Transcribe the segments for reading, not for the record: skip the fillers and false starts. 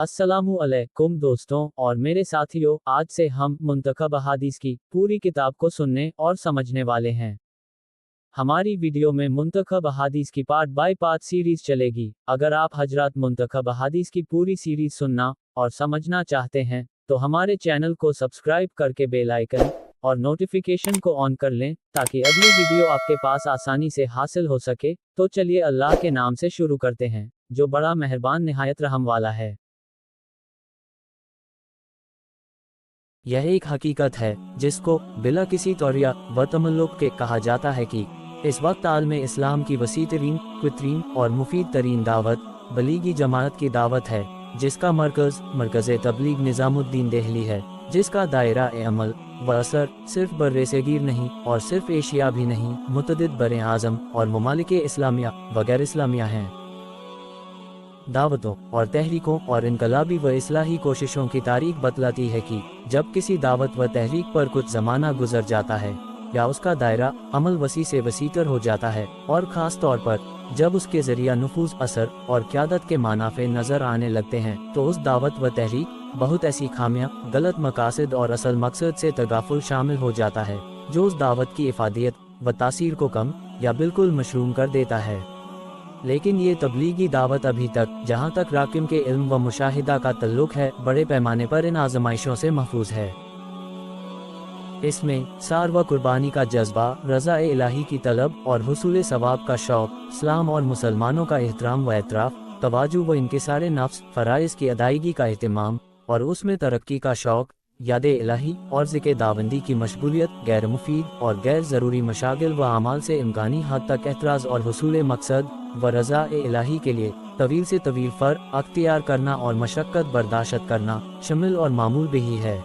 अस्सलामु अलैकुम दोस्तों और मेरे साथियों, आज से हम मुंतखब अहादीस की पूरी किताब को सुनने और समझने वाले हैं। हमारी वीडियो में मुंतखब अहादीस की पार्ट बाय पार्ट सीरीज चलेगी। अगर आप हजरात मुंतखब अहादीस की पूरी सीरीज सुनना और समझना चाहते हैं तो हमारे चैनल को सब्सक्राइब करके बेल आइकन और नोटिफिकेशन को ऑन कर लें ताकि अगली वीडियो आपके पास आसानी से हासिल हो सके। तो चलिए अल्लाह के नाम से शुरू करते हैं, जो बड़ा मेहरबान निहायत रहम वाला है। यह एक हकीकत है जिसको बिला किसी तौरिया व तमल्लुक के कहा जाता है कि इस वक्त आलम इस्लाम की वसी तरीन, क्वितरीन और मुफीद तरीन दावत बलीगी जमात की दावत है, जिसका मरकज़ तबलीग निज़ामुद्दीन देहली है, जिसका दायरा अमल व असर सिर्फ बर्रे सगीर नहीं और सिर्फ एशिया भी नहीं, मुतअद्दिद बरे आज़म और ममालिक इस्लामिया व गैर इस्लामिया हैं। दावतों और तहरीकों और इनकलाबी व इस्लाही कोशिशों की तारीख बतलाती है कि जब किसी दावत व तहरीक पर कुछ ज़माना गुजर जाता है या उसका दायरा अमल वसी से वसीतर हो जाता है, और ख़ास तौर पर जब उसके ज़रिया नफूज़, असर और क़यादत के मानाफ़े नज़र आने लगते हैं, तो उस दावत व तहरीक बहुत ऐसी खामियां, गलत मकासद और असल मकसद से तगाफुल शामिल हो जाता है, जो उस दावत की इफ़ादियत व तासीर को कम या बिल्कुल मशरूम कर देता है। लेकिन ये तबलीगी दावत अभी तक, जहाँ तक राकिम के इल्म व मुशाहिदा का तल्लुक है, बड़े पैमाने पर इन आजमाइशों से महफूज है। इसमें सार व कुर्बानी का जज्बा, रज़ा इलाही की तलब और हुसूल सवाब का शौक़, इस्लाम और मुसलमानों का एहतराम व एतराफ़, तवाजु व इनकिसारे नफ्स, फ़राइज़ की अदायगी का एहतमाम और उसमें तरक्की का शौक़, याद इलाही और ज़िक्र दावंदी की मशगूलियत, गैर मुफीद और गैर ज़रूरी मशागिल व अमाल से इम्कानी हद तक एतराज़ और हुसूल मकसद व रज़ा इलाही के लिए तवील से तवील फ़र्क़ अख्तियार करना और मशक्क़त बर्दाश्त करना शामिल और मामूल भी है।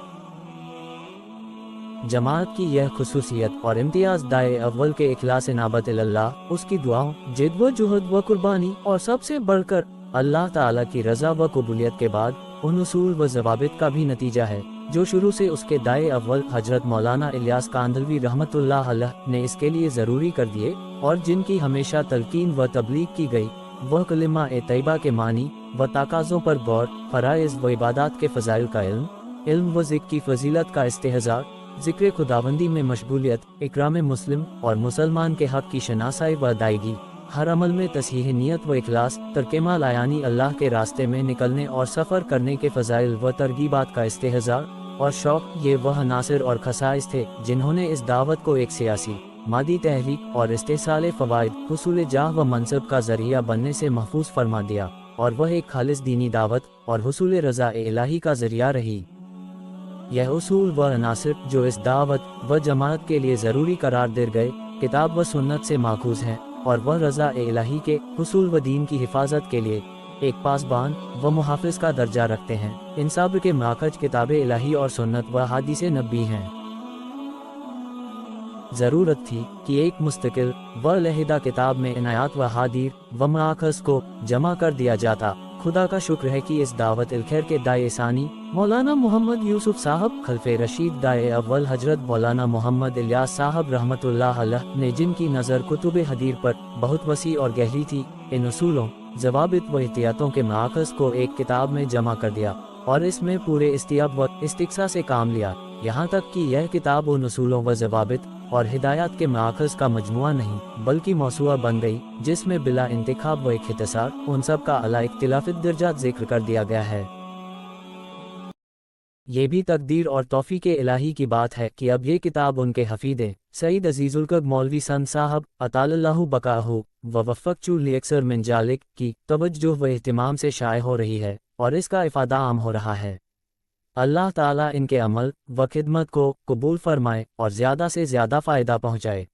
जमात की यह खुसूसियत और इम्तियाज़ दाए अव्वल के इखलास नाबत इल्लाह, उसकी दुआओं, जिद व जुहद व कुर्बानी और सबसे बढ़कर अल्लाह ताला की रज़ा व कबूलियत के बाद उन उसूल व ज़वाबित का भी नतीजा है, जो शुरू से उसके दाए अव्वल हजरत मौलाना इलियास कांदलवी रहमतुल्लाह अलैह ने इसके लिए ज़रूरी कर दिए और जिनकी हमेशा तलकीन व तबलीग की गई। वह कलिमा ए तैयबा के मानी व ताकाज़ों पर गौर, फ़राइज़ व इबादात के फ़ज़ाइल का इल्म व ज़िक्र की फ़जीलत का इस्तेहज़ार, ज़िक्र खुदाबंदी में मशगूलियत, इकराम मुस्लिम और मुसलमान के हक़ की शनासाई व अदायगी, हर अमल में तस्हीह नियत व इखलास, तरकेमाल आयानी अल्लाह के रास्ते में निकलने और सफ़र करने के फ़ज़ाइल व तरगीबात का इस्तेहज़ार और शौक़, ये वह नासिर और खसाइस थे जिन्होंने इस दावत को एक सियासी, मादी तहरीक और इस्तेसाल फ़वाइद, हुसूल जाह व मनसब का ज़रिया बनने से महफूज फरमा दिया, और वह एक खालिस दीनी दावत और हुसूल रज़ा इलाही का ज़रिया रही। यह उसूल व अनासिर जो इस दावत व जमात के लिए ज़रूरी करार दे गए, किताब व सुन्नत से माखूज़ हैं, और वह रज़ा इलाही के हुसूल व दीन की हिफाजत के लिए एक पासबान व मुहाफ़िज़ का दर्जा रखते हैं। इन सब के माखज किताब इलाही और सुन्नत व हदीस नबी हैं। ज़रूरत थी कि एक मुस्तकिल व अलहदा किताब में इनायात व हादीर व माखज़ को जमा कर दिया जाता। खुदा का शुक्र है कि इस दावत इल खैर के दाए सानी मौलाना मोहम्मद यूसुफ साहब, खलफे रशीद दाए अव्वल हजरत मौलाना मोहम्मद इलियास साहब रहमतुल्लाह अलैह ने, जिनकी नज़र कुतुब हदीर पर बहुत वसी और गहरी थी, इन उसूलों, ज़वाबित व एहतियातों के माखज़ को एक किताब में जमा कर दिया और इसमें पूरे इस्तियाब व इस्तिक़सा से काम लिया, यहाँ तक कि यह किताब उन उसूलों व ज़वाबित और हिदायत के माखज़ का मजमुआ नहीं बल्कि मौसूआ बन गई, जिसमें बिला इंतिखाब व इख्तिसार उन सब का अला इख्तिलाफ़ित दर्जात ज़िक्र कर दिया गया है। ये भी तकदीर और तौफ़ीक़ इलाही की बात है कि अब ये किताब उनके हफ़ीद सईद अज़ीज़ुल मौलवी सन साहब अतालल्लाहु बकाहु व वफ़क़चू लियक्सर मिन जालिक की तवज्जुह व एहतिमाम से शाये हो रही है और इसका इफ़ादा आम हो रहा है। अल्लाह ताला इनके अमल व खिदमत को कबूल फरमाए और ज़्यादा से ज़्यादा फ़ायदा पहुँचाए।